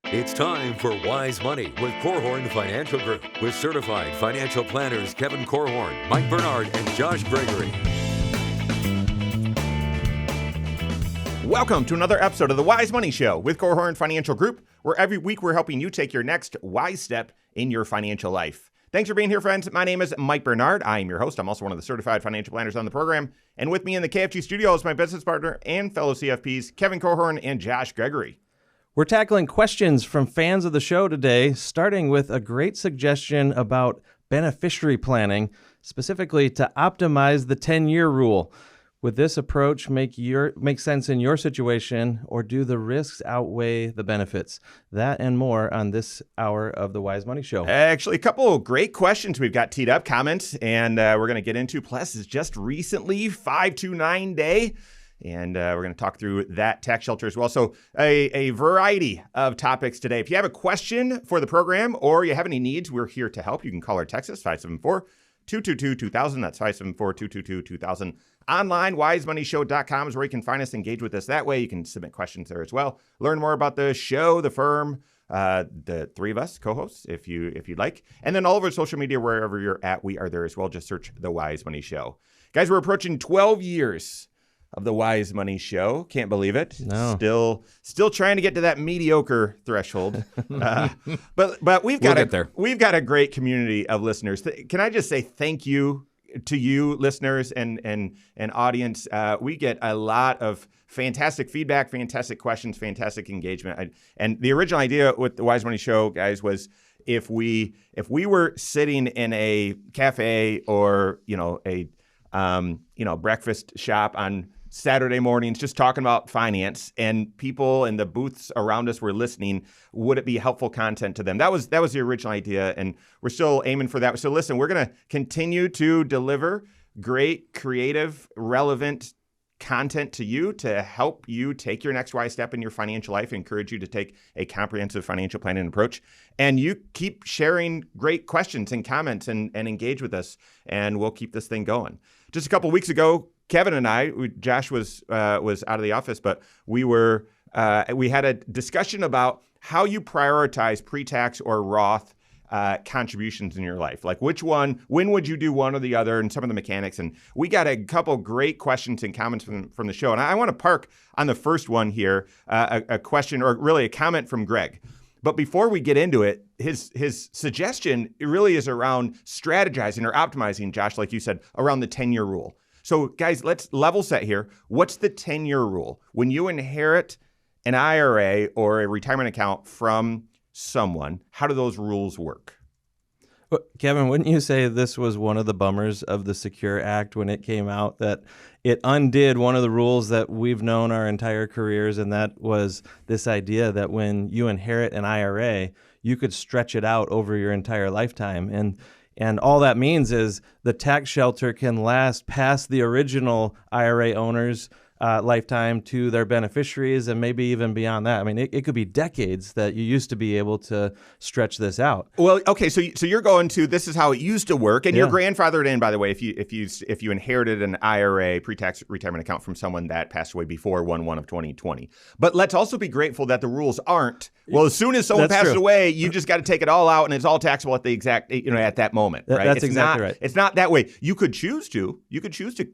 It's time for Wise Money with Korhorn Financial Group with certified financial planners Kevin Korhorn, Mike Bernard, and Josh Gregory. Welcome to another episode of the Wise Money Show with Korhorn Financial Group, where every week we're helping you take your next wise step in your financial life. Thanks for being here, friends. My name is Mike Bernard. I am your host. I'm also one of the certified financial planners on the program. And with me in the KFG studio is my business partner and fellow CFPs, Kevin Korhorn and Josh Gregory. We're tackling questions from fans of the show today, starting with a great suggestion about beneficiary planning, specifically to optimize the 10-year rule. Would this approach make sense in your situation, or do the risks outweigh the benefits? That and more on this hour of the Wise Money Show. Actually, a couple of great questions we've got teed up, comments, and we're going to get into. Plus, it's just recently 529 day. And we're going to talk through that tax shelter as well. So a variety of topics today. If you have a question for the program or you have any needs, we're here to help. You can call or text us, 574-222-2000. That's 574-222-2000. Online, wisemoneyshow.com is where you can find us, engage with us that way. You can submit questions there as well. Learn more about the show, the firm, the three of us co-hosts, if you'd like. And then all over social media, wherever you're at, we are there as well. Just search The Wise Money Show. Guys, we're approaching 12 years of The Wise Money Show. Can't believe it. No. Still trying to get to that mediocre threshold. But we've got a great community of listeners. Can I just say thank you to you listeners and audience? We get a lot of fantastic feedback, fantastic questions, fantastic engagement. And the original idea with The Wise Money Show, guys, was if we were sitting in a cafe or a breakfast shop on Saturday mornings, just talking about finance, and people in the booths around us were listening, would it be helpful content to them? That was the original idea, and we're still aiming for that. So listen, we're going to continue to deliver great, creative, relevant content to you to help you take your next wise step in your financial life, encourage you to take a comprehensive financial planning approach. And you keep sharing great questions and comments and engage with us, and we'll keep this thing going. Just a couple of weeks ago, Kevin and I, Josh was out of the office, but we had a discussion about how you prioritize pre-tax or Roth contributions in your life. Like when would you do one or the other, and some of the mechanics. And we got a couple great questions and comments from the show. And I want to park on the first one here, a question, or really a comment from Greg. But before we get into it, his suggestion really is around strategizing or optimizing, Josh, like you said, around the 10-year rule. So guys, let's level set here. What's the 10-year rule? When you inherit an IRA or a retirement account from someone, how do those rules work? Well, Kevin, wouldn't you say this was one of the bummers of the Secure Act when it came out, that it undid one of the rules that we've known our entire careers, and that was this idea that when you inherit an IRA, you could stretch it out over your entire lifetime. And all that means is the tax shelter can last past the original IRA owner's lifetime to their beneficiaries, and maybe even beyond that. I mean, it could be decades that you used to be able to stretch this out. Well, okay, so you're going to, this is how it used to work, and you're grandfathered in, by the way, if you inherited an IRA pre-tax retirement account from someone that passed away before 1/1 of 2020. But let's also be grateful that the rules aren't. Well, as soon as someone passes away, you just got to take it all out, and it's all taxable at the exact, at that moment, right? That's exactly right. It's not that way. You could choose to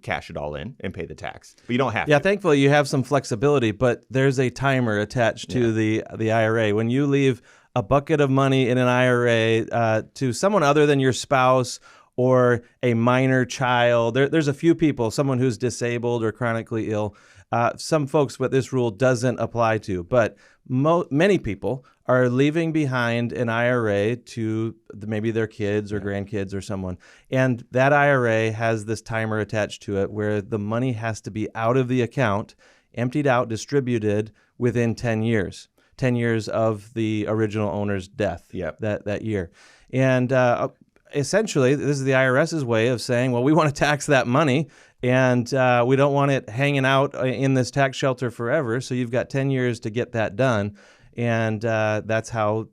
cash it all in and pay the tax, but you don't have to. Yeah, thankfully you have some flexibility, but there's a timer attached to the IRA. When you leave a bucket of money in an IRA to someone other than your spouse or a minor child, there's a few people, someone who's disabled or chronically ill, some folks what this rule doesn't apply to, but many people are leaving behind an IRA to maybe their kids or grandkids or someone. And that IRA has this timer attached to it where the money has to be out of the account, emptied out, distributed within 10 years. 10 years of the original owner's death that year. And essentially, this is the IRS's way of saying, well, we want to tax that money, and we don't want it hanging out in this tax shelter forever. So you've got 10 years to get that done. And that's how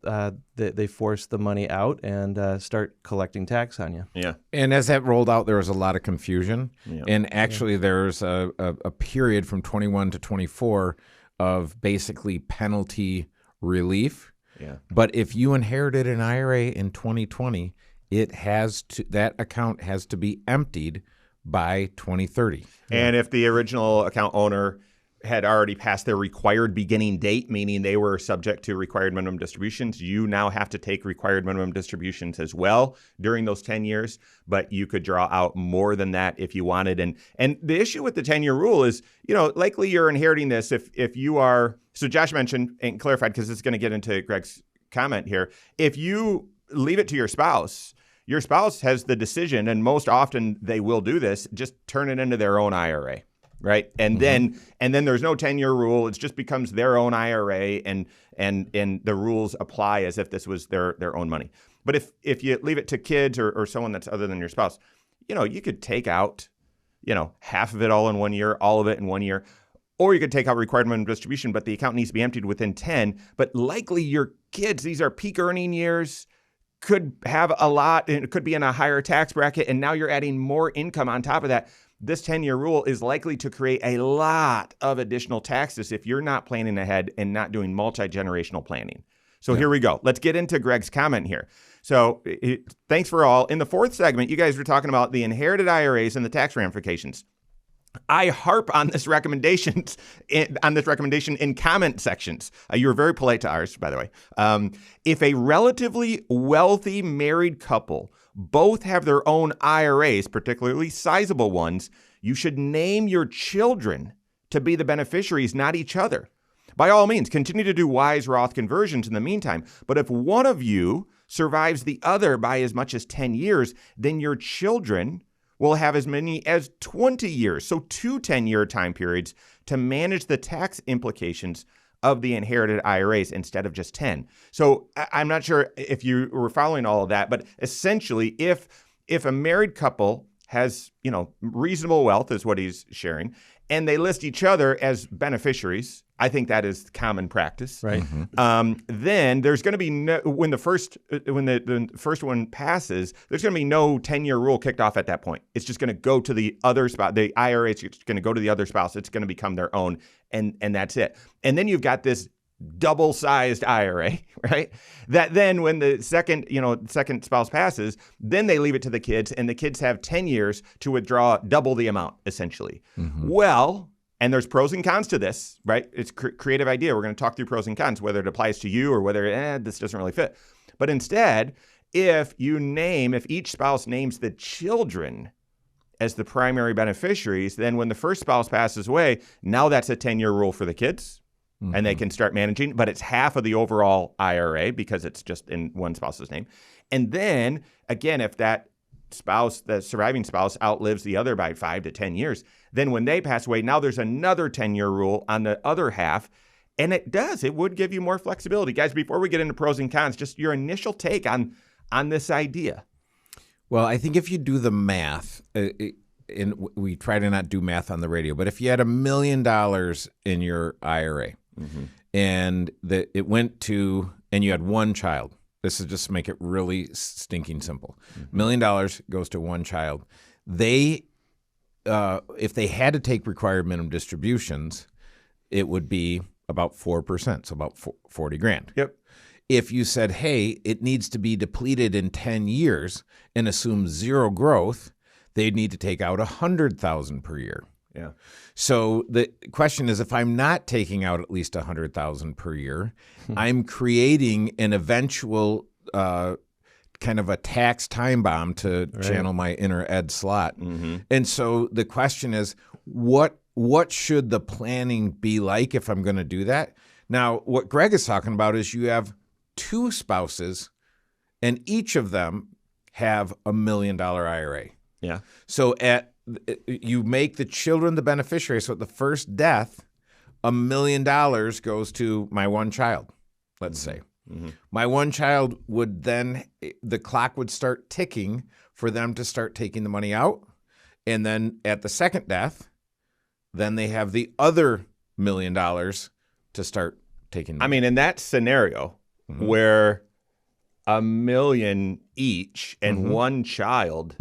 they force the money out and start collecting tax on you. Yeah. And as that rolled out, there was a lot of confusion. Yeah. And actually, there's a period from 21 to 24 of basically penalty relief. Yeah. But if you inherited an IRA in 2020, that account has to be emptied by 2030. And if the original account owner had already passed their required beginning date, meaning they were subject to required minimum distributions, you now have to take required minimum distributions as well during those 10 years, but you could draw out more than that if you wanted. And the issue with the 10-year rule is, likely you're inheriting this if you are, so Josh mentioned and clarified, because this is going to get into Greg's comment here, if you leave it to your spouse has the decision, and most often they will do this, just turn it into their own IRA. Right. And then there's no 10-year rule. It just becomes their own IRA and the rules apply as if this was their own money. But if you leave it to kids or someone that's other than your spouse, you could take out, half of it all in 1 year, all of it in 1 year, or you could take out required minimum distribution, but the account needs to be emptied within 10. But likely your kids, these are peak earning years, could have a lot, and it could be in a higher tax bracket. And now you're adding more income on top of that. This 10-year rule is likely to create a lot of additional taxes if you're not planning ahead and not doing multi-generational planning. So Here we go. Let's get into Greg's comment here. So thanks for all. In the fourth segment, you guys were talking about the inherited IRAs and the tax ramifications. I harp on this recommendation in comment sections. You were very polite to ours, by the way. If a relatively wealthy married couple both have their own IRAs, particularly sizable ones, you should name your children to be the beneficiaries, not each other. By all means, continue to do wise Roth conversions in the meantime. But if one of you survives the other by as much as 10 years, then your children will have as many as 20 years, so 2 10-year time periods to manage the tax implications of the inherited IRAs instead of just 10. So I'm not sure if you were following all of that, but essentially if a married couple has, reasonable wealth is what he's sharing, and they list each other as beneficiaries, I think that is common practice. Right. Then there's going to be when the first one passes, there's going to be no 10-year rule kicked off at that point. It's just going to go to the other spouse. The IRA is going to go to the other spouse. It's going to become their own, and that's it. And then you've got this double-sized IRA, right? That then when the second spouse passes, then they leave it to the kids, and the kids have 10 years to withdraw double the amount, essentially. Well, and there's pros and cons to this, right? It's a creative idea. We're going to talk through pros and cons, whether it applies to you or whether this doesn't really fit. But instead, if each spouse names the children as the primary beneficiaries, then when the first spouse passes away, now that's a 10-year rule for the kids. And they can start managing, but it's half of the overall IRA because it's just in one spouse's name. And then, again, if that spouse, the surviving spouse, outlives the other by 5 to 10 years, then when they pass away, now there's another 10-year rule on the other half. And it would give you more flexibility. Guys, before we get into pros and cons, just your initial take on this idea. Well, I think if you do the math, and we try to not do math on the radio, but if you had $1 million in your IRA, and it went to, and you had one child. This is just to make it really stinking simple. $1 million goes to one child. They, if they had to take required minimum distributions, it would be about 4%, so about 40 grand. Yep. If you said, hey, it needs to be depleted in 10 years and assume zero growth, they'd need to take out $100,000 per year. Yeah. So the question is, if I'm not taking out at least $100,000 per year, I'm creating an eventual kind of a tax time bomb to channel my inner Ed Slott. And so the question is, what should the planning be like if I'm going to do that? Now, what Greg is talking about is you have 2 spouses, and each of them have $1 million IRA. Yeah. So you make the children the beneficiary. So at the first death, $1 million goes to my one child, let's say. My one child would then, the clock would start ticking for them to start taking the money out. And then at the second death, then they have the other $1 million to start taking money. I mean, in that scenario where $1 million each and one child,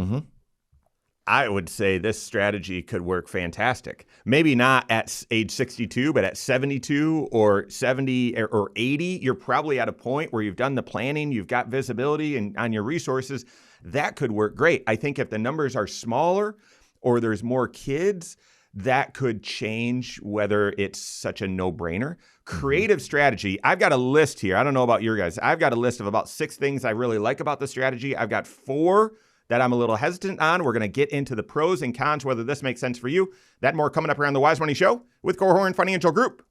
I would say this strategy could work fantastic. Maybe not at age 62, but at 72 or 70 or 80, you're probably at a point where you've done the planning, you've got visibility and on your resources. That could work great. I think if the numbers are smaller or there's more kids, that could change whether it's such a no-brainer. Creative strategy. I've got a list here. I don't know about your guys. I've got a list of about 6 things I really like about the strategy. I've got 4 that I'm a little hesitant on. We're going to get into the pros and cons, whether this makes sense for you. That and more coming up here on the Wise Money Show with Korhorn Financial Group.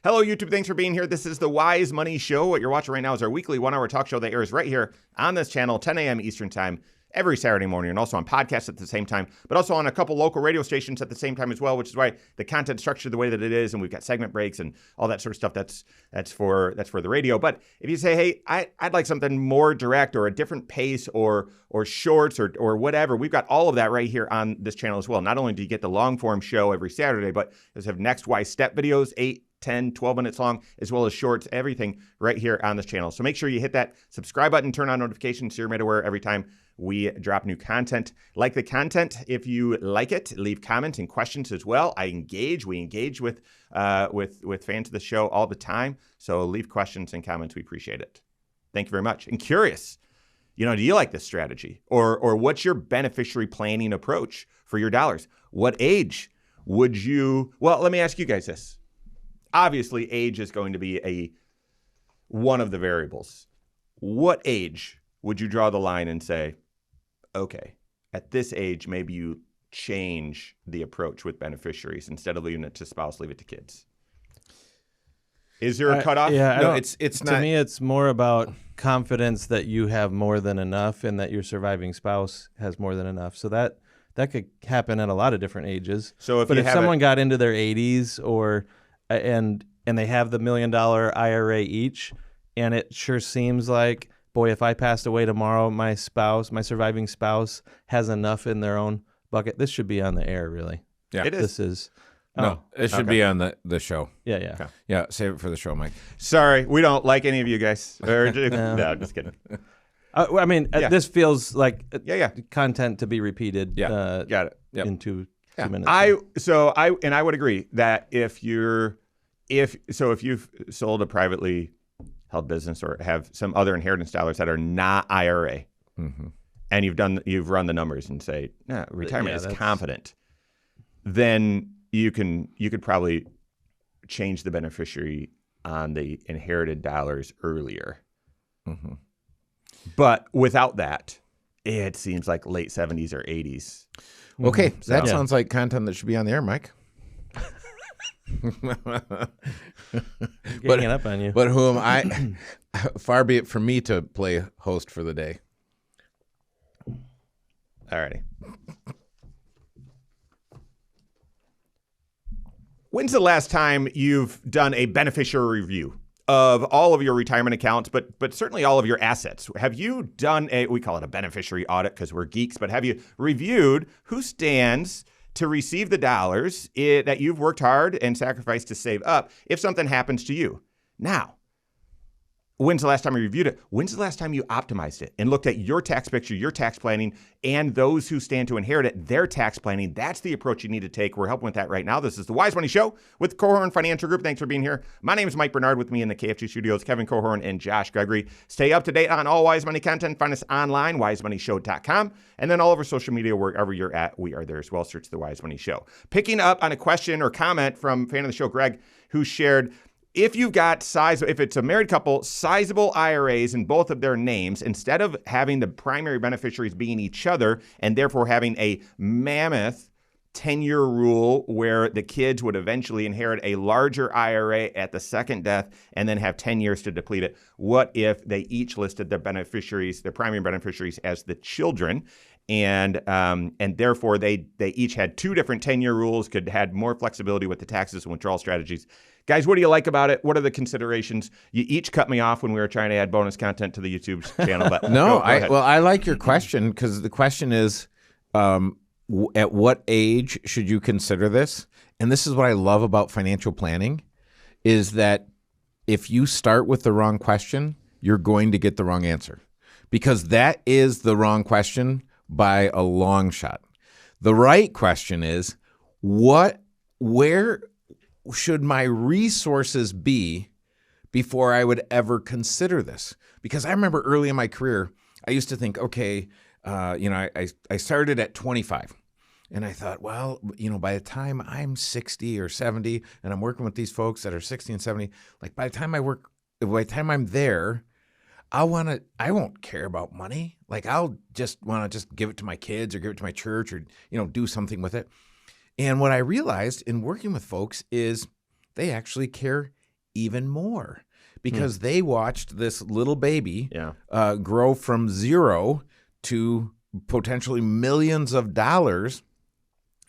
Hello, YouTube. Thanks for being here. This is the Wise Money Show. What you're watching right now is our weekly 1-hour talk show that airs right here on this channel, 10 a.m. Eastern Time, every Saturday morning, and also on podcasts at the same time, but also on a couple local radio stations at the same time as well, which is why the content's structured the way that it is, and we've got segment breaks and all that sort of stuff. That's for the radio. But if you say, hey, I'd like something more direct or a different pace or shorts or whatever, we've got all of that right here on this channel as well. Not only do you get the long form show every Saturday, but you have next wise step videos, 8, 10, 12 minutes long, as well as shorts, everything right here on this channel. So make sure you hit that subscribe button, turn on notifications so you're made aware every time we drop new content. Like the content, if you like it, leave comments and questions as well. We engage with fans of the show all the time. So leave questions and comments. We appreciate it. Thank you very much. And curious, do you like this strategy? Or what's your beneficiary planning approach for your dollars? What age would you, well, let me ask you guys this. Obviously, age is going to be one of the variables. What age would you draw the line and say, okay, at this age, maybe you change the approach with beneficiaries instead of leaving it to spouse, leave it to kids? Is there a cutoff? Yeah, no, it's not. To me, it's more about confidence that you have more than enough and that your surviving spouse has more than enough. So that could happen at a lot of different ages. So if someone got into their 80s and they have the $1 million IRA each, and it sure seems like, boy, if I passed away tomorrow, my surviving spouse has enough in their own bucket. This should be on the air, really. Yeah, it is. This is. No, it should be on the show. Yeah. Okay. Yeah, save it for the show, Mike. Sorry, we don't like any of you guys. No, just kidding. This feels like content to be repeated. Yeah, got it. Yep. In 2 minutes. I would agree that if you've sold a privately held business or have some other inheritance dollars that are not IRA, and you've run the numbers and say, no, retirement is confident, then you could probably change the beneficiary on the inherited dollars earlier. But without that, it seems like late 70s or 80s. Okay, that sounds like content that should be on the air, Mike. Getting up on you. But who am I? Far be it from me to play host for the day. Alrighty. When's the last time you've done a beneficiary review of all of your retirement accounts, but certainly all of your assets? Have you done we call it a beneficiary audit because we're geeks, but have you reviewed who stands to receive the dollars that you've worked hard and sacrificed to save up if something happens to you? Now, when's the last time you reviewed it? When's the last time you optimized it and looked at your tax picture, your tax planning, and those who stand to inherit it, their tax planning? That's the approach you need to take. We're helping with that right now. This is the Wise Money Show with Korhorn Financial Group. Thanks for being here. My name is Mike Bernard. With me in the KFG studios, Kevin Korhorn and Josh Gregory. Stay up to date on all Wise Money content. Find us online, wisemoneyshow.com, and then all over social media, wherever you're at, we are there as well. Search the Wise Money Show. Picking up on a question or comment from fan of the show, Greg, who shared, if you've got if it's a married couple, sizable IRAs in both of their names, instead of having the primary beneficiaries being each other and therefore having a mammoth 10-year rule where the kids would eventually inherit a larger IRA at the second death and then have 10 years to deplete it, what if they each listed their beneficiaries, their primary beneficiaries, as the children? And therefore they each had 2 different 10-year rules, had more flexibility with the taxes and withdrawal strategies. Guys, what do you like about it? What are the considerations? You each cut me off when we were trying to add bonus content to the YouTube channel. But no, I like your question, because the question is, at what age should you consider this? And this is what I love about financial planning, is that if you start with the wrong question, you're going to get the wrong answer, because that is the wrong question by a long shot. The right question is, where should my resources be before I would ever consider this? Because I remember early in my career, I used to think, okay, I started at 25. And I thought, well, by the time I'm 60 or 70 and I'm working with these folks that are 60 and 70, like by the time I'm there, I won't care about money. Like I'll just want to just give it to my kids or give it to my church or, do something with it. And what I realized in working with folks is they actually care even more because they watched this little baby grow from zero to potentially millions of dollars.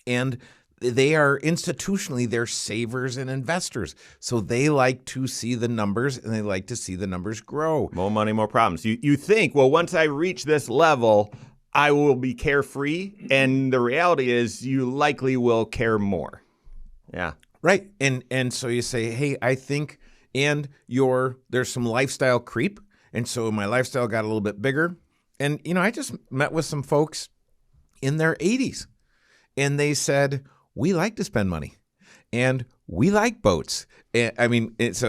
And they are institutionally, they're savers and investors. So they like to see the numbers and they like to see the numbers grow. More money, more problems. You think, well, once I reach this level, I will be carefree. And the reality is you likely will care more. Yeah. Right. And so you say, hey, I think, and there's some lifestyle creep. And so my lifestyle got a little bit bigger. And, I just met with some folks in their 80s. And they said, we like to spend money and we like boats. And, that's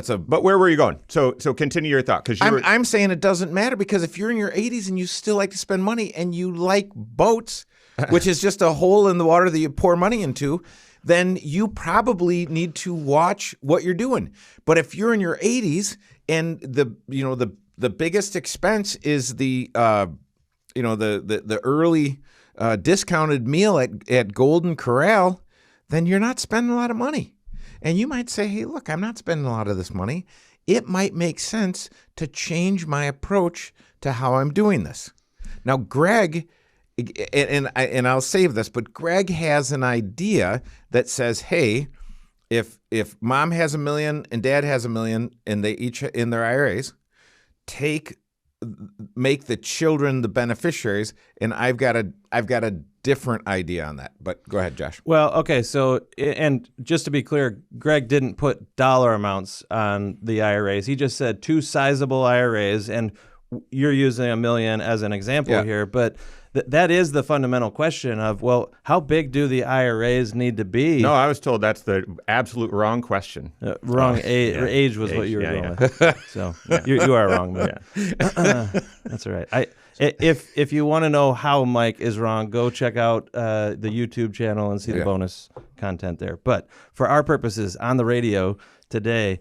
a. But where were you going? So continue your thought. Because I'm saying it doesn't matter because if you're in your 80s and you still like to spend money and you like boats, which is just a hole in the water that you pour money into, then you probably need to watch what you're doing. But if you're in your 80s and the biggest expense is the early discounted meal at Golden Corral, then you're not spending a lot of money. And you might say, hey, look, I'm not spending a lot of this money. It might make sense to change my approach to how I'm doing this. Now, Greg, and I'll save this, but Greg has an idea that says, hey, if mom has $1 million and dad has $1 million and they each in their IRAs, make the children the beneficiaries, and I've got a different idea on that. But go ahead, Josh. Well, okay, so and just to be clear, Greg didn't put dollar amounts on the IRAs. He just said 2 sizable IRAs, and you're using $1 million as an example here, but that is the fundamental question of, well, how big do the IRAs need to be? No, I was told that's the absolute wrong question. Age was what you were going with. So you are wrong. But that's all right. If you want to know how Mike is wrong, go check out the YouTube channel and see the bonus content there. But for our purposes on the radio today,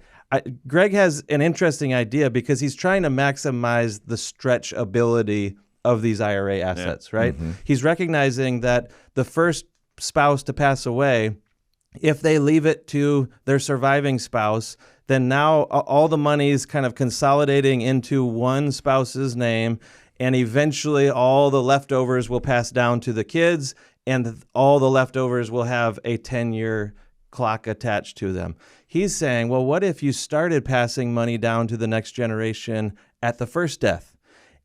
Greg has an interesting idea because he's trying to maximize the stretch ability of these IRA assets, right? Mm-hmm. He's recognizing that the first spouse to pass away, if they leave it to their surviving spouse, then now all the money is kind of consolidating into one spouse's name, and eventually all the leftovers will pass down to the kids, and all the leftovers will have a 10-year clock attached to them. He's saying, well, what if you started passing money down to the next generation at the first death?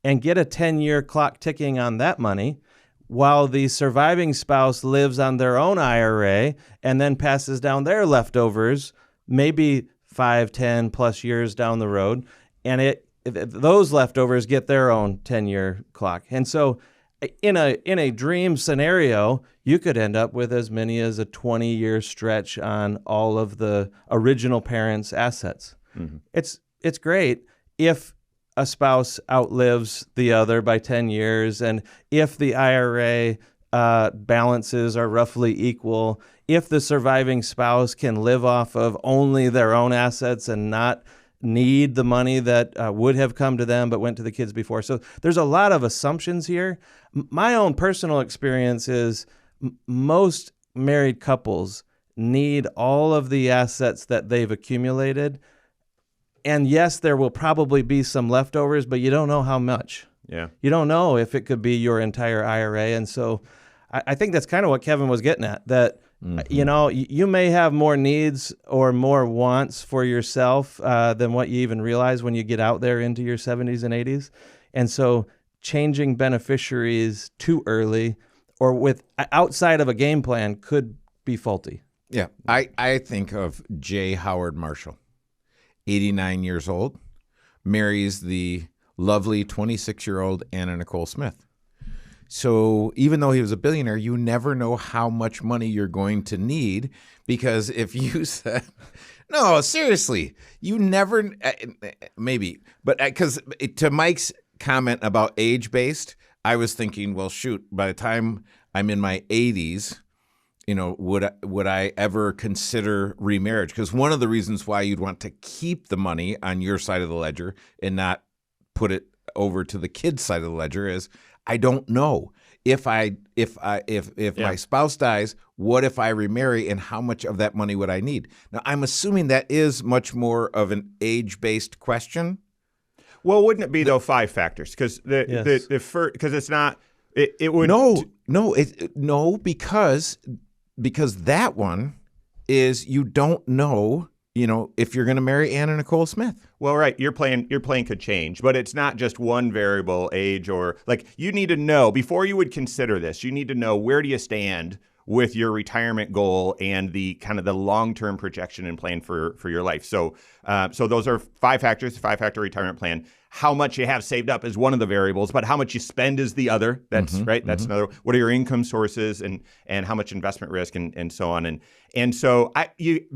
And get a 10-year clock ticking on that money while the surviving spouse lives on their own IRA and then passes down their leftovers, maybe 5, 10 plus years down the road. And those leftovers get their own 10-year clock. And so in a dream scenario, you could end up with as many as a 20-year stretch on all of the original parents' assets. Mm-hmm. It's great if a spouse outlives the other by 10 years, and if the IRA balances are roughly equal, if the surviving spouse can live off of only their own assets and not need the money that would have come to them but went to the kids before. So there's a lot of assumptions here. My own personal experience is most married couples need all of the assets that they've accumulated. And yes, there will probably be some leftovers, but you don't know how much. Yeah. You don't know if it could be your entire IRA. And so I think that's kind of what Kevin was getting at, that, you may have more needs or more wants for yourself than what you even realize when you get out there into your 70s and 80s. And so changing beneficiaries too early or outside of a game plan could be faulty. Yeah. I think of J. Howard Marshall. 89 years old, marries the lovely 26-year-old Anna Nicole Smith. So even though he was a billionaire, you never know how much money you're going to need, because if you said, no, seriously, you never, maybe, but because to Mike's comment about age-based, I was thinking, well, shoot, by the time I'm in my 80s, would I ever consider remarriage? Because one of the reasons why you'd want to keep the money on your side of the ledger and not put it over to the kid's side of the ledger is, I don't know if my spouse dies, what if I remarry, and how much of that money would I need? Now, I'm assuming that is much more of an age-based question. Well, wouldn't it be though 5 factors? Because because it's not. It would because that one is you don't know, if you're going to marry Anna Nicole Smith. Well, right, your plan could change, but it's not just one variable, age, or you need to know before you would consider this. You need to know, where do you stand with your retirement goal and the kind of the long-term projection and plan for your life. So those are 5 factors, 5-factor retirement plan. How much you have saved up is one of the variables, but how much you spend is the other. That's right. That's another. What are your income sources and how much investment risk and so on. And so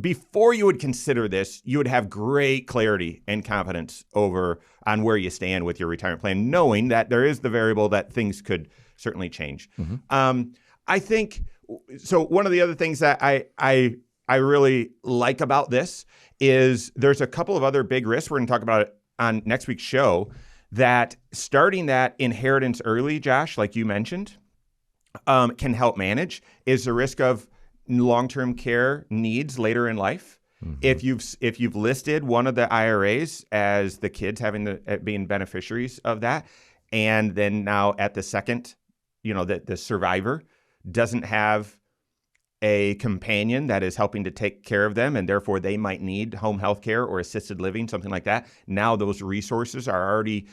before you would consider this, you would have great clarity and confidence on where you stand with your retirement plan, knowing that there is the variable that things could certainly change. I think so. One of the other things that I really like about this is there's a couple of other big risks. We're going to talk about it on next week's show, that starting that inheritance early, Josh, like you mentioned, can help manage is the risk of long-term care needs later in life. If you've listed one of the IRAs as the kids being beneficiaries of that, and then now at the second, the survivor doesn't have a companion that is helping to take care of them, and therefore they might need home health care or assisted living, something like that. Now those resources are already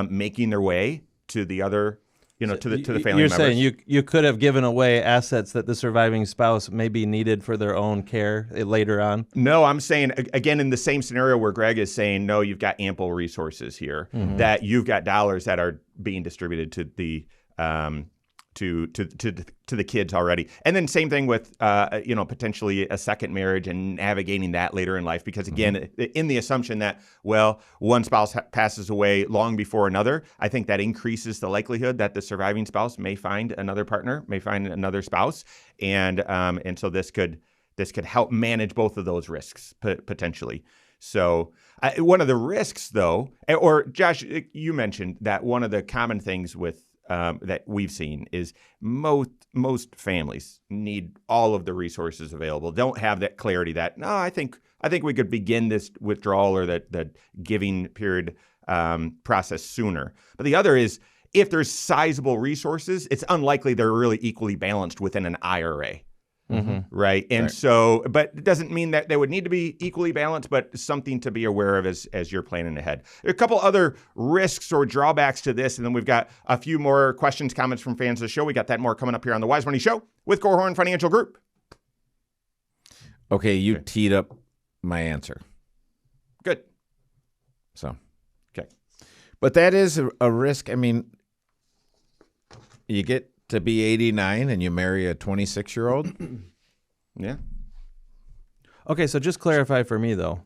making their way to the other, to the family members. You're saying you could have given away assets that the surviving spouse maybe needed for their own care later on? No, I'm saying, again, in the same scenario where Greg is saying, no, you've got ample resources here, that you've got dollars that are being distributed to the to the kids already. And then same thing with, potentially a second marriage and navigating that later in life. Because again, in the assumption that, one spouse passes away long before another, I think that increases the likelihood that the surviving spouse may find another partner, may find another spouse. And so this could help manage both of those risks potentially. So one of the risks though, or Josh, you mentioned that one of the common things with that we've seen is most families need all of the resources available. Don't have that clarity that, no, I think we could begin this withdrawal or that giving period process sooner. But the other is, if there's sizable resources, it's unlikely they're really equally balanced within an IRA. Right. And so, but it doesn't mean that they would need to be equally balanced, but something to be aware of as you're planning ahead. There are a couple other risks or drawbacks to this. And then we've got a few more questions, comments from fans of the show. We got that more coming up here on the Wise Money Show with Korhorn Financial Group. Okay. You teed up my answer. Good. So, okay. But that is a risk. I mean, you get to be 89 and you marry a 26-year-old? Yeah. Okay, so just clarify for me, though,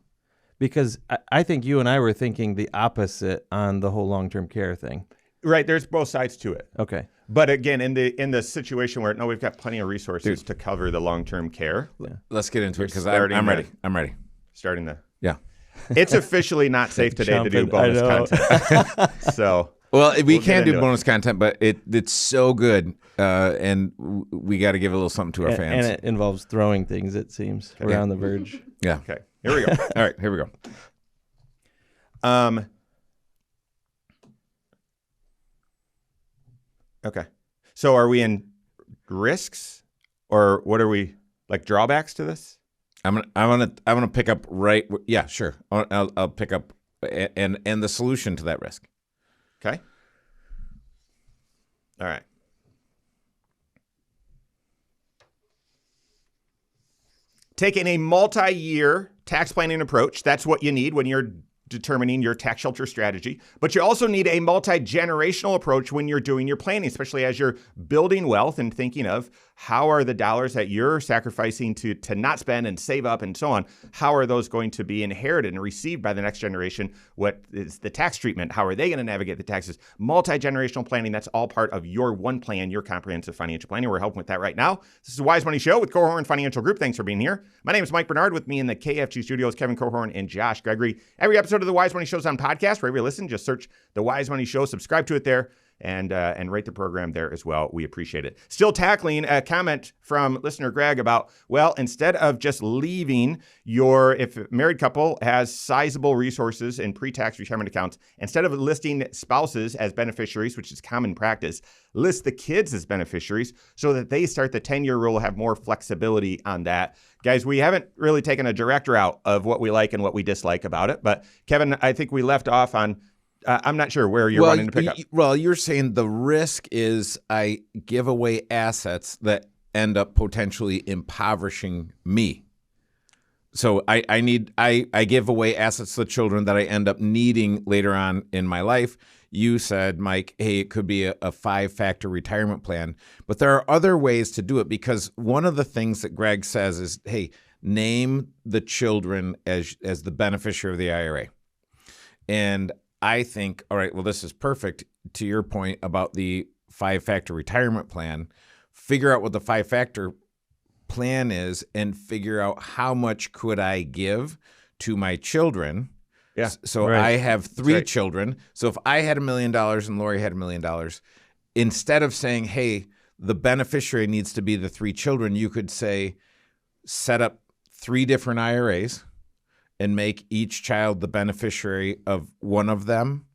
because I think you and I were thinking the opposite on the whole long-term care thing. Right, there's both sides to it. Okay. But again, in the situation where, no, we've got plenty of resources to cover the long-term care. Yeah. Let's get into it, because I'm ready. I'm ready. Starting the... Yeah. It's officially not safe today to do bonus content. So... Well, we can do bonus content, but it's so good, and we got to give a little something to our fans. And it involves throwing things, it seems. Okay. We're on the verge. Yeah. Okay, here we go. All right, here we go. Okay. So are we in risks, or what are we, like drawbacks to this? I'm gonna pick up right. Yeah, sure. I'll pick up and the solution to that risk. Okay. All right. Taking a multi-year tax planning approach, that's what you need when you're determining your tax shelter strategy. But you also need a multi-generational approach when you're doing your planning, especially as you're building wealth and thinking of how are the dollars that you're sacrificing to not spend and save up and so on, how are those going to be inherited and received by the next generation? What is the tax treatment? How are they going to navigate the taxes? Multi-generational planning, that's all part of your one plan, your comprehensive financial planning. We're helping with that right now. This is the Wise Money Show with Korhorn Financial Group. Thanks for being here. My name is Mike Bernard. With me in the KFG studios, Kevin Korhorn and Josh Gregory. Every episode of the Wise Money Show is on podcast. Wherever you listen, just search the Wise Money Show, subscribe to it there, and rate the program there as well. We appreciate it. Still tackling a comment from listener Greg about, well, instead of just leaving if a married couple has sizable resources in pre-tax retirement accounts, instead of listing spouses as beneficiaries, which is common practice, list the kids as beneficiaries so that they start the 10-year rule, have more flexibility on that. Guys, we haven't really taken a direct route of what we like and what we dislike about it. But Kevin, I think we left off on I'm not sure where you're wanting to pick up. Well, you're saying the risk is I give away assets that end up potentially impoverishing me. So I give away assets to children that I end up needing later on in my life. You said, Mike, hey, it could be a 5-factor retirement plan. But there are other ways to do it, because one of the things that Greg says is, hey, name the children as the beneficiary of the IRA. And I think, all right, well, this is perfect. To your point about the 5-factor retirement plan, figure out what the 5-factor plan is and figure out how much could I give to my children. Yeah. So right. I have 3 children. So if I had $1 million and Lori had $1 million, instead of saying, hey, the beneficiary needs to be the 3 children, you could say, set up 3 different IRAs and make each child the beneficiary of one of them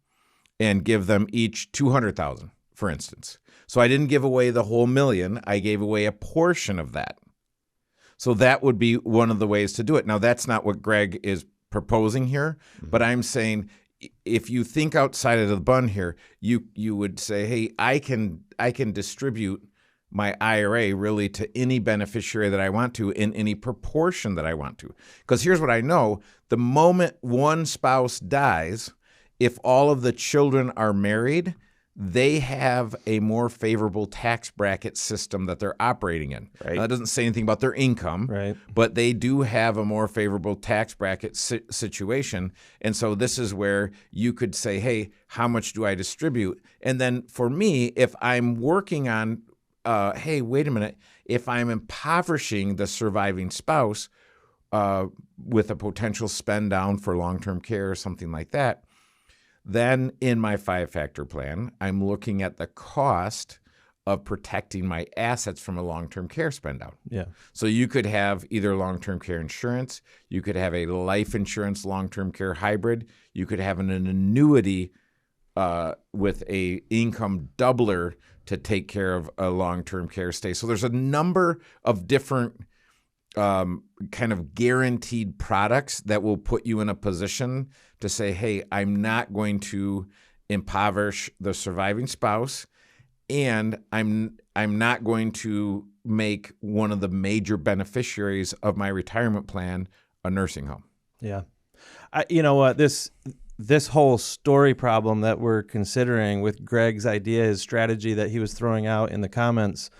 and give them each $200,000, for instance. So I didn't give away the whole $1 million. I gave away a portion of that. So that would be one of the ways to do it. Now, that's not what Greg is proposing here, but I'm saying if you think outside of the bun here, you would say, hey, I can distribute my IRA really to any beneficiary that I want to in any proportion that I want to. Because here's what I know. The moment one spouse dies, if all of the children are married, they have a more favorable tax bracket system that they're operating in. Right. Now, that doesn't say anything about their income, right, but they do have a more favorable tax bracket situation. And so this is where you could say, hey, how much do I distribute? And then for me, if I'm working on hey, wait a minute, if I'm impoverishing the surviving spouse with a potential spend down for long-term care or something like that, then in my 5-factor plan, I'm looking at the cost of protecting my assets from a long-term care spend down. Yeah. So you could have either long-term care insurance, you could have a life insurance long-term care hybrid, you could have an annuity with a income doubler to take care of a long-term care stay. So there's a number of different kind of guaranteed products that will put you in a position to say, hey, I'm not going to impoverish the surviving spouse, and I'm not going to make one of the major beneficiaries of my retirement plan a nursing home. Yeah. You know what, this whole story problem that we're considering with Greg's idea, his strategy that he was throwing out in the comments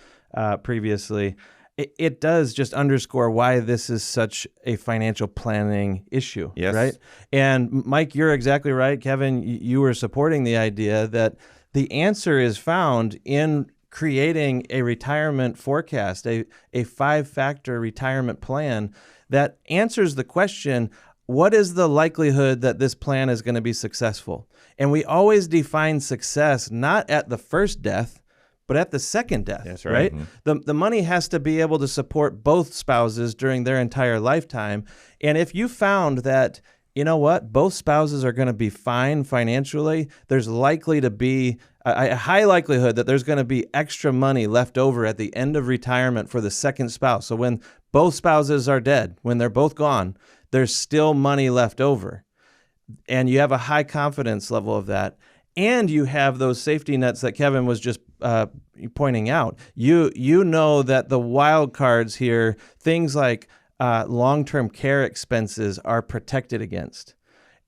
previously, it does just underscore why this is such a financial planning issue, yes, right? And Mike, you're exactly right. Kevin, you were supporting the idea that the answer is found in creating a retirement forecast, a 5-factor retirement plan that answers the question, what is the likelihood that this plan is going to be successful? And we always define success not at the first death, but at the second death. That's right. Mm-hmm. The money has to be able to support both spouses during their entire lifetime. And if you found that, you know what, both spouses are going to be fine financially, there's likely to be a high likelihood that there's going to be extra money left over at the end of retirement for the second spouse. So when both spouses are dead, when they're both gone, there's still money left over. And you have a high confidence level of that. And you have those safety nets that Kevin was just pointing out. You know that the wild cards here, things like long-term care expenses, are protected against.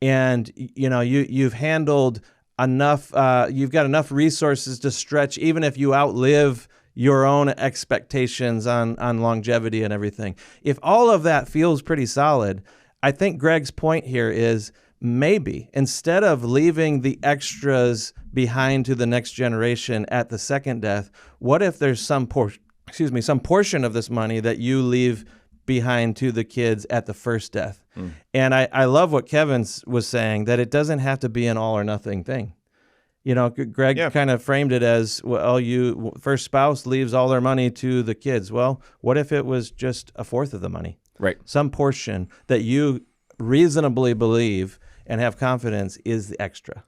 and you've handled enough. You've got enough resources to stretch, even if you outlive your own expectations on longevity and everything. If all of that feels pretty solid, I think Greg's point here is maybe instead of leaving the extras behind to the next generation at the second death, what if there's some portion of this money that you leave behind to the kids at the first death? And I love what Kevin was saying, that it doesn't have to be an all or nothing thing. Greg kind of framed it as, well, first spouse leaves all their money to the kids. Well, what if it was just a fourth of the money? Right. Some portion that you reasonably believe and have confidence is the extra.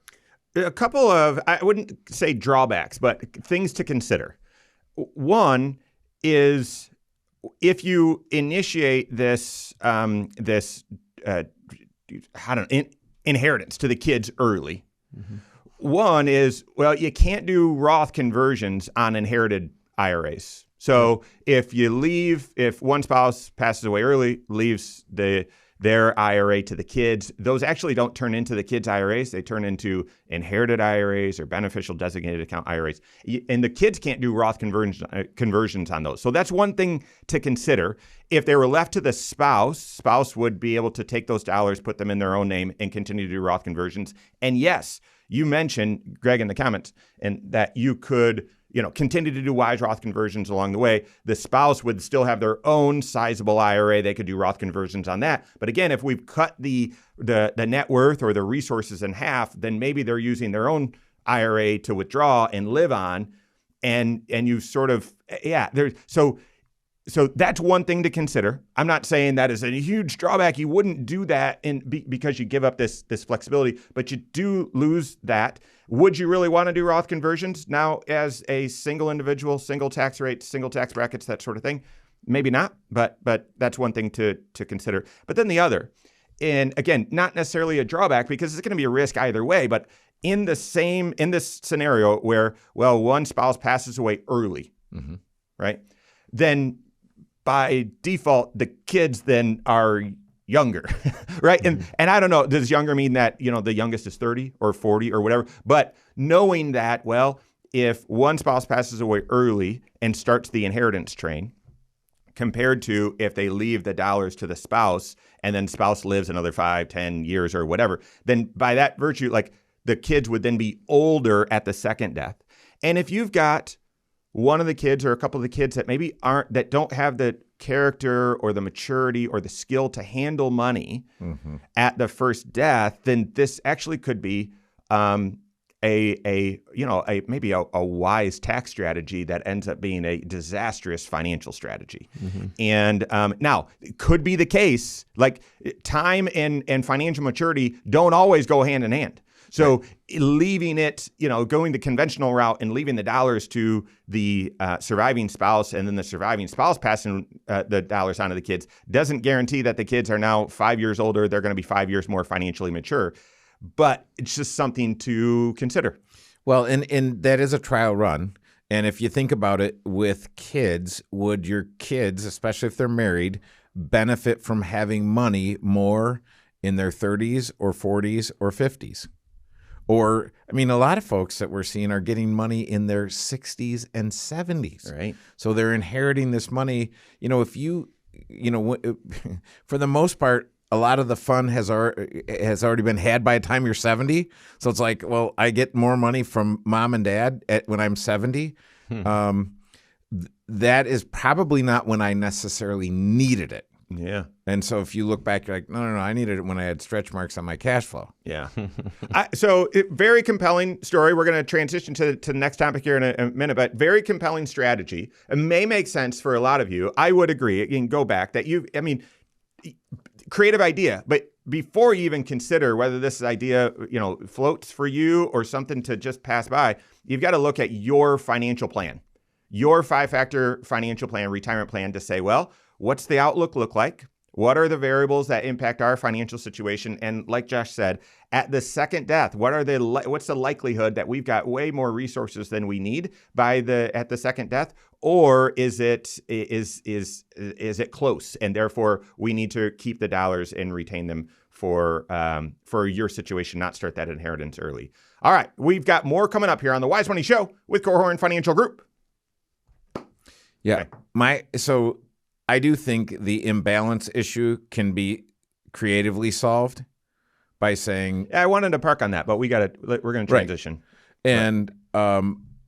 A couple of, I wouldn't say drawbacks, but things to consider. One is if you initiate this inheritance to the kids early. Mm-hmm. One is, well, you can't do Roth conversions on inherited IRAs. So if one spouse passes away early, leaves their IRA to the kids, those actually don't turn into the kids' IRAs. They turn into inherited IRAs or beneficial designated account IRAs. And the kids can't do Roth conversions on those. So that's one thing to consider. If they were left to the spouse would be able to take those dollars, put them in their own name, and continue to do Roth conversions. And yes, you mentioned, Greg, in the comments, and that you could continue to do wise Roth conversions along the way. The spouse would still have their own sizable IRA. They could do Roth conversions on that. But again, if we've cut the net worth or the resources in half, then maybe they're using their own IRA to withdraw and live on. And you sort of, So that's one thing to consider. I'm not saying that is a huge drawback. You wouldn't do that because you give up this flexibility, but you do lose that. Would you really want to do Roth conversions now as a single individual, single tax rate, single tax brackets, that sort of thing? Maybe not, but that's one thing to consider. But then the other, and again, not necessarily a drawback because it's going to be a risk either way, but in this scenario where, well, one spouse passes away early, mm-hmm. right? Then by default, the kids then are younger, right? Mm-hmm. And I don't know, does younger mean that, the youngest is 30 or 40 or whatever? But knowing that, well, if one spouse passes away early and starts the inheritance train, compared to if they leave the dollars to the spouse and then spouse lives another 5, 10 years or whatever, then by that virtue, like the kids would then be older at the second death. And if you've got one of the kids or a couple of the kids that don't have the character or the maturity or the skill to handle money mm-hmm. at the first death, then this actually could be maybe a wise tax strategy that ends up being a disastrous financial strategy. Mm-hmm. And now it could be the case, like time and financial maturity don't always go hand in hand. So leaving it, going the conventional route and leaving the dollars to the surviving spouse and then the surviving spouse passing the dollars on to the kids doesn't guarantee that the kids are now 5 years older. They're going to be 5 years more financially mature. But it's just something to consider. Well, and that is a trial run. And if you think about it with kids, would your kids, especially if they're married, benefit from having money more in their 30s or 40s or 50s? Or, a lot of folks that we're seeing are getting money in their 60s and 70s. Right. So they're inheriting this money. If for the most part, a lot of the fun has already been had by the time you're 70. So it's like, well, I get more money from mom and dad when I'm 70. That is probably not when I necessarily needed it. Yeah. And so if you look back, you're like, no, I needed it when I had stretch marks on my cash flow. Yeah. Very compelling story. We're going to transition to the next topic here in a minute, but very compelling strategy. It may make sense for a lot of you. I would agree. You can go back that creative idea, but before you even consider whether this idea, floats for you or something to just pass by, you've got to look at your financial plan, your 5-factor financial plan, retirement plan to say, well, what's the outlook look like? What are the variables that impact our financial situation? And like Josh said, at the second death, what's the likelihood that we've got way more resources than we need at the second death? Or is it close, and therefore we need to keep the dollars and retain them for your situation, not start that inheritance early. All right, we've got more coming up here on the Wise Money Show with Korhorn Financial Group. Yeah, okay. So I do think the imbalance issue can be creatively solved by saying, I wanted to park on that, but we're going to transition. Right.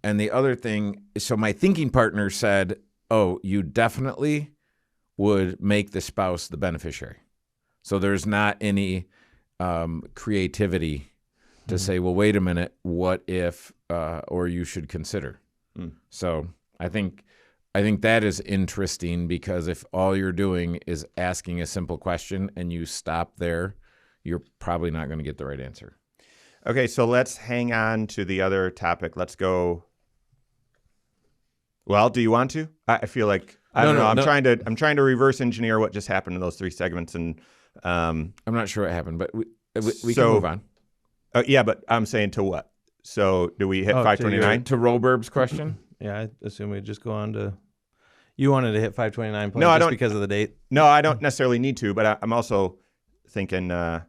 And the other thing, so my thinking partner said, oh, you definitely would make the spouse the beneficiary. So there's not any creativity to say, well, wait a minute, what if, or you should consider. So I think that is interesting, because if all you're doing is asking a simple question and you stop there, you're probably not going to get the right answer. Okay, so let's hang on to the other topic. Let's go. Well, do you want to? I feel like I don't know. I'm trying to reverse engineer what just happened in those three segments, and I'm not sure what happened, but we can move on. Yeah, but I'm saying to what? So do we hit 529? To Roburb's question? Yeah, I assume we just go on to. You wanted to hit 529 no, I don't, because of the date? No, I don't necessarily need to, but I'm also thinking so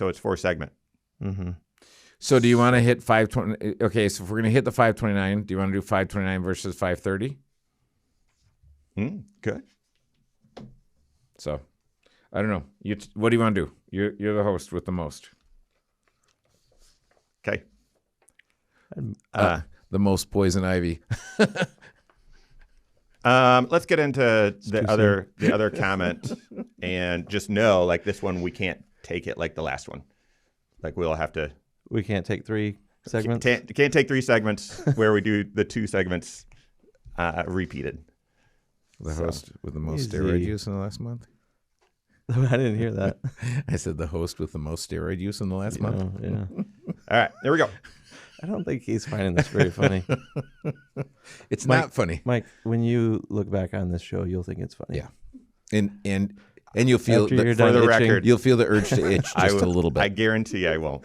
it's 4 segment. Mm-hmm. So do you want to hit 520? Okay, so if we're going to hit the 529, do you want to do 529 versus 530? Good. So I don't know. What do you want to do? You're the host with the most. Okay. The most poison ivy. Let's get into the other comment, and just know, like, this one we can't take it like the last one. Like, we'll have to. We can't take 3 segments. Can't take 3 segments where we do the 2 segments repeated. The host with the most steroid use in the last month. I didn't hear that. I said the host with the most steroid use in the last month. Yeah. All right, there we go. I don't think he's finding this very funny. It's not funny, Mike. When you look back on this show, you'll think it's funny. Yeah, and you'll feel for the itching, record, you'll feel the urge to itch just a little bit. I guarantee I won't.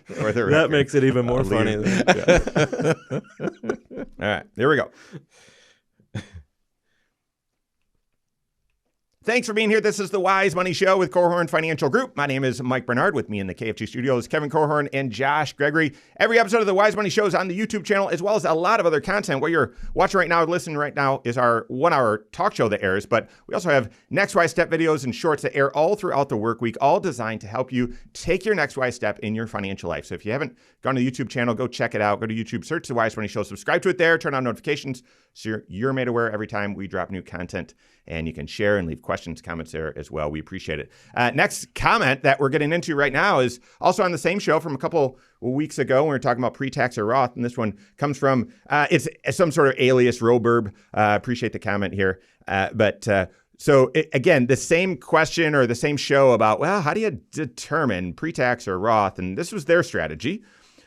That makes it even more funny. All right, there we go. Thanks for being here. This is the Wise Money Show with Korhorn Financial Group. My name is Mike Bernard. With me in the KFG studios, Kevin Korhorn and Josh Gregory. Every episode of the Wise Money Show is on the YouTube channel, as well as a lot of other content. What you're watching right now, listening right now, is our 1-hour talk show that airs. But we also have Next Wise Step videos and shorts that air all throughout the work week, all designed to help you take your next wise step in your financial life. So if you haven't gone to the YouTube channel, go check it out. Go to YouTube, search the Wise Money Show, subscribe to it there, turn on notifications so you're made aware every time we drop new content. And you can share and leave questions, comments there as well. We appreciate it. Next comment that we're getting into right now is also on the same show from a couple weeks ago when we were talking about pre-tax or Roth. And this one comes from, it's some sort of alias, Roburb. Appreciate the comment here. So again, the same question or the same show about, well, how do you determine pre-tax or Roth? And this was their strategy.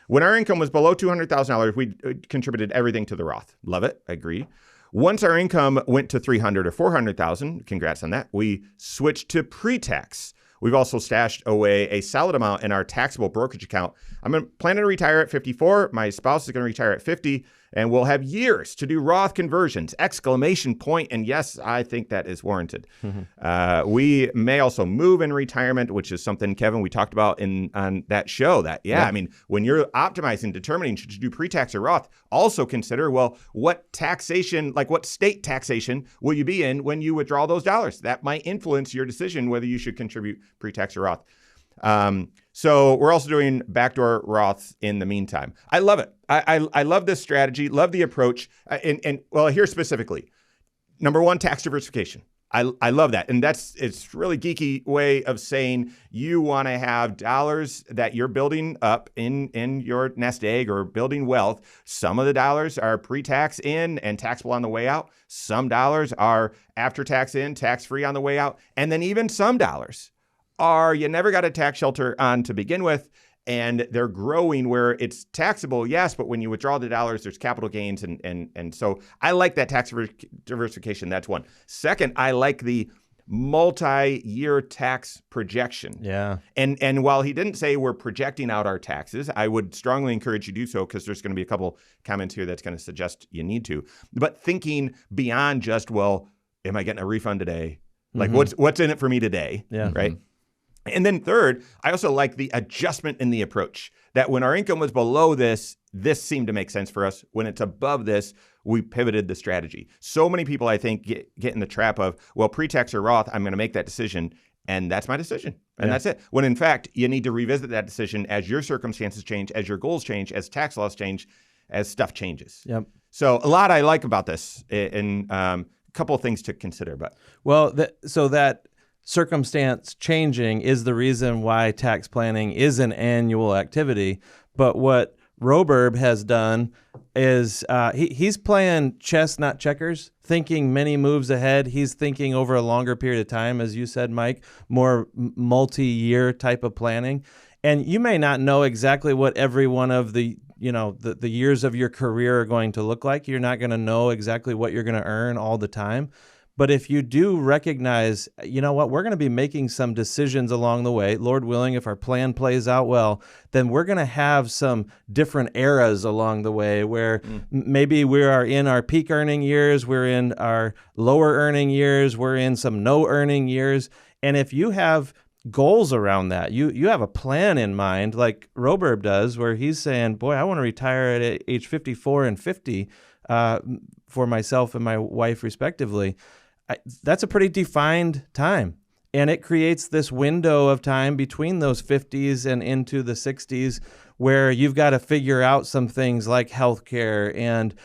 When our income was below $200,000, we contributed everything to the Roth. Love it. I agree. Once our income went to $300,000 or $400,000, congrats on that, we switched to pre-tax. We've also stashed away a solid amount in our taxable brokerage account. I'm planning to retire at 54. My spouse is going to retire at 50, and we'll have years to do Roth conversions! ! And yes, I think that is warranted. Mm-hmm. We may also move in retirement, which is something, Kevin, we talked about on that show. I mean, when you're optimizing, determining should you do pre-tax or Roth, also consider, well, what taxation, like what state taxation will you be in when you withdraw those dollars? That might influence your decision whether you should contribute pre-tax or Roth. So we're also doing backdoor Roths in the meantime. I love it. I love this strategy, love the approach. And well, here specifically, number one, tax diversification. I love that. And it's really geeky way of saying you want to have dollars that you're building up in your nest egg or building wealth. Some of the dollars are pre-tax in and taxable on the way out. Some dollars are after tax in, tax-free on the way out. And then even some dollars are you never got a tax shelter on to begin with, and they're growing where it's taxable, yes, but when you withdraw the dollars, there's capital gains, and so I like that tax diversification. That's one. Second, I like the multi-year tax projection. Yeah. And while he didn't say we're projecting out our taxes, I would strongly encourage you to do so, because there's going to be a couple comments here that's going to suggest you need to. But thinking beyond just, well, am I getting a refund today? Like what's in it for me today, right? And then third, I also like the adjustment in the approach, that when our income was below this seemed to make sense for us. When it's above this, we pivoted the strategy. So many people, I think, get in the trap of, well, pre-tax or Roth, I'm going to make that decision, and that's my decision, and that's it. When in fact, you need to revisit that decision as your circumstances change, as your goals change, as tax laws change, as stuff changes. Yep. So a lot I like about this, and a couple of things to consider. But so that circumstance changing is the reason why tax planning is an annual activity. But what Roberb has done is he's playing chess, not checkers, thinking many moves ahead. He's thinking over a longer period of time, as you said, Mike, more multi-year type of planning. And you may not know exactly what every one of the years of your career are going to look like. You're not going to know exactly what you're going to earn all the time. But if you do recognize, you know what, we're going to be making some decisions along the way, Lord willing, if our plan plays out well, then we're going to have some different eras along the way where maybe we are in our peak earning years, we're in our lower earning years, we're in some no earning years. And if you have goals around that, you have a plan in mind, like Roberb does, where he's saying, boy, I want to retire at age 54 and 50 for myself and my wife respectively. That's a pretty defined time. And it creates this window of time between those 50s and into the 60s where you've got to figure out some things like healthcare. And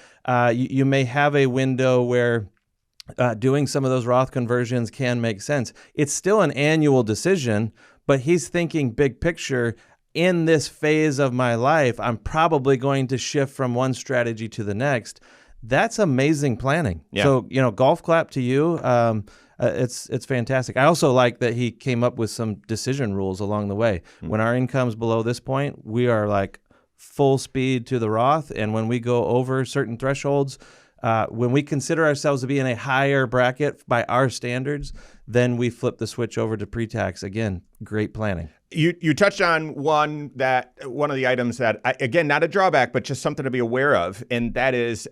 you may have a window where doing some of those Roth conversions can make sense. It's still an annual decision, but he's thinking big picture. In this phase of my life, I'm probably going to shift from one strategy to the next. That's amazing planning. Yeah. So, golf clap to you. It's fantastic. I also like that he came up with some decision rules along the way. When our income's below this point, we are like full speed to the Roth. And when we go over certain thresholds, when we consider ourselves to be in a higher bracket by our standards, then we flip the switch over to pre-tax. Again, great planning. You touched on one of the items that, again, not a drawback, but just something to be aware of. And that is,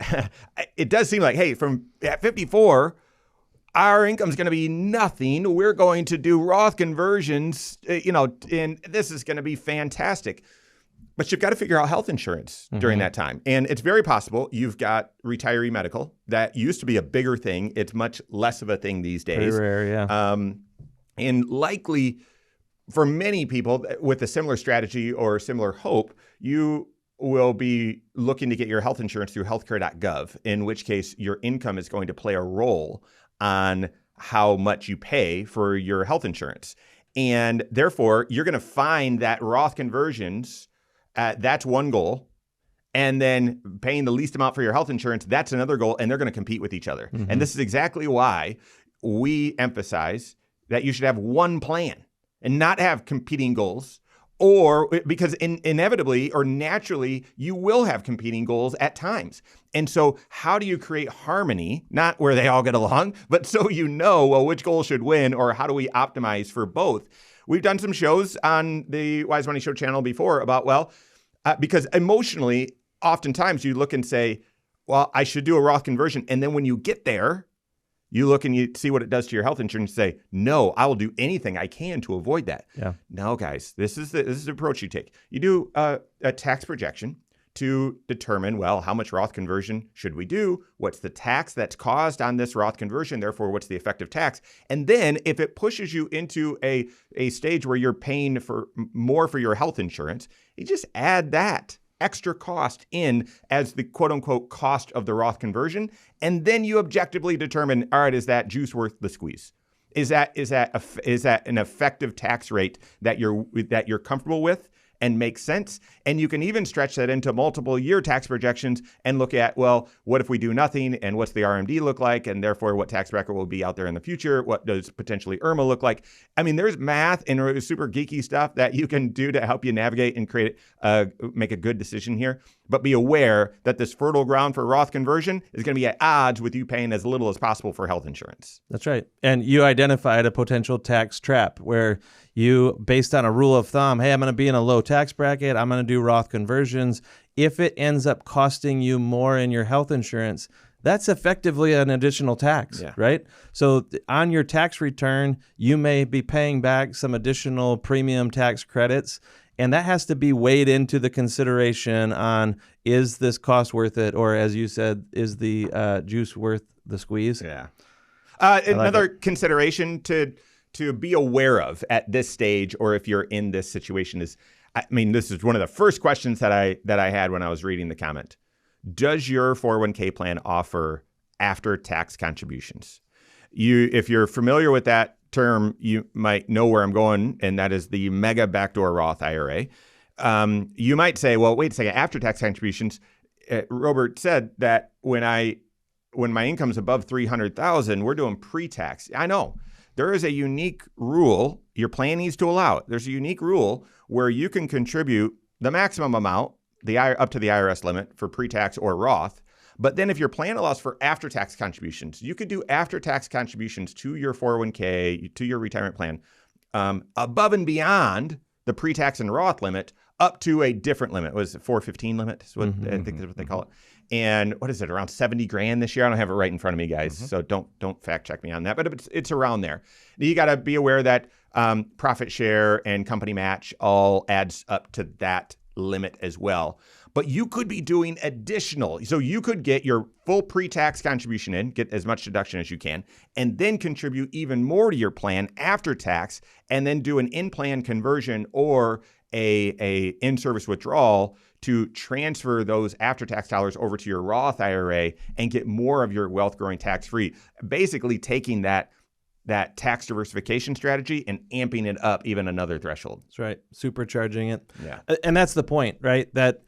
it does seem like, hey, at 54, our income's going to be nothing. We're going to do Roth conversions, and this is going to be fantastic. But you've got to figure out health insurance during that time. And it's very possible you've got retiree medical. That used to be a bigger thing. It's much less of a thing these days. Very rare, yeah. And likely, for many people with a similar strategy or similar hope, you will be looking to get your health insurance through healthcare.gov, in which case your income is going to play a role on how much you pay for your health insurance. And therefore, you're going to find that Roth conversions, that's one goal. And then paying the least amount for your health insurance, that's another goal. And they're going to compete with each other. And this is exactly why we emphasize that you should have one plan and not have competing goals, or because inevitably or naturally, you will have competing goals at times. And so how do you create harmony, not where they all get along, but so which goal should win, or how do we optimize for both? We've done some shows on the Wise Money Show channel before about, because emotionally, oftentimes you look and say, well, I should do a Roth conversion. And then when you get there, you look and you see what it does to your health insurance and say, no, I will do anything I can to avoid that. Yeah. No, guys, this is the approach you take. You do a tax projection to determine, how much Roth conversion should we do? What's the tax that's caused on this Roth conversion? Therefore, what's the effective tax? And then if it pushes you into a stage where you're paying for more for your health insurance, you just add that extra cost in as the quote unquote cost of the Roth conversion. And then you objectively determine, all right, is that juice worth the squeeze? Is that an effective tax rate that you're comfortable with and makes sense? And you can even stretch that into multiple year tax projections and look at, what if we do nothing, and what's the RMD look like, and therefore what tax bracket will be out there in the future? What does potentially IRMA look like? I mean, there's math and super geeky stuff that you can do to help you navigate and make a good decision here. But be aware that this fertile ground for Roth conversion is going to be at odds with you paying as little as possible for health insurance. That's right. And you identified a potential tax trap where you, based on a rule of thumb, hey, I'm going to be in a low tax bracket, I'm going to do Roth conversions. If it ends up costing you more in your health insurance, that's effectively an additional tax, right? So on your tax return, you may be paying back some additional premium tax credits, and that has to be weighed into the consideration on, is this cost worth it? Or as you said, is the juice worth the squeeze? Yeah. Another consideration to be aware of at this stage, or if you're in this situation, is, I mean, this is one of the first questions that I had when I was reading the comment. Does your 401k plan offer after-tax contributions? If you're familiar with that term, you might know where I'm going, and that is the mega backdoor Roth IRA. You might say, well, wait a second, after-tax contributions. Robert said that when my income's above $300,000, we're doing pre-tax. I know. There is a unique rule your plan needs to allow it. There's a unique rule where you can contribute the maximum amount, up to the IRS limit for pre-tax or Roth. But then if your plan allows for after-tax contributions, you could do after-tax contributions to your 401k, to your retirement plan, above and beyond the pre-tax and Roth limit, up to a different limit. Was it 415 limit? Is what I think is what they call it. And what is it, around 70 grand this year? I don't have it right in front of me, guys, so don't fact check me on that. But it's around there. You got to be aware that profit share and company match all adds up to that limit as well. But you could be doing additional. So you could get your full pre-tax contribution in, get as much deduction as you can, and then contribute even more to your plan after tax, and then do an in-plan conversion or a in-service withdrawal to transfer those after-tax dollars over to your Roth IRA and get more of your wealth growing tax-free. Basically taking that tax diversification strategy and amping it up even another threshold. That's right. Supercharging it. Yeah. And that's the point, right? That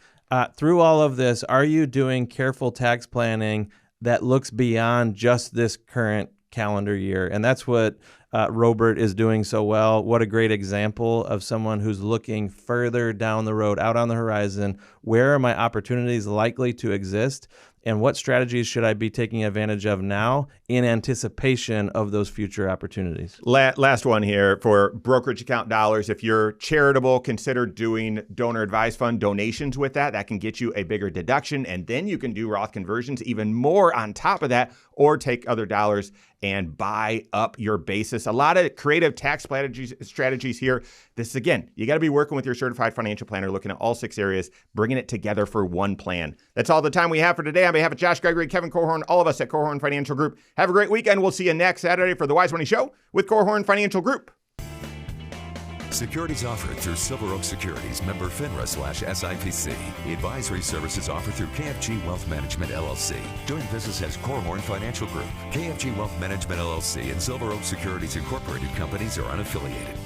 through all of this, are you doing careful tax planning that looks beyond just this current calendar year? And that's what Robert is doing so well. What a great example of someone who's looking further down the road, out on the horizon. Where are my opportunities likely to exist? And what strategies should I be taking advantage of now in anticipation of those future opportunities? Last one here for brokerage account dollars. If you're charitable, consider doing donor advised fund donations with that. That can get you a bigger deduction. And then you can do Roth conversions even more on top of that, or take other dollars and buy up your basis. A lot of creative tax strategies here. This, again, you got to be working with your certified financial planner, looking at all 6 areas, bringing it together for one plan. That's all the time we have for today. On behalf of Josh Gregory, Kevin Korhorn, all of us at Korhorn Financial Group, have a great weekend. We'll see you next Saturday for the Wise Money Show with Korhorn Financial Group. Securities offered through Silver Oak Securities, member FINRA/SIPC. Advisory services offered through KFG Wealth Management, LLC. Doing business as Korhorn Financial Group. KFG Wealth Management, LLC and Silver Oak Securities Incorporated companies are unaffiliated.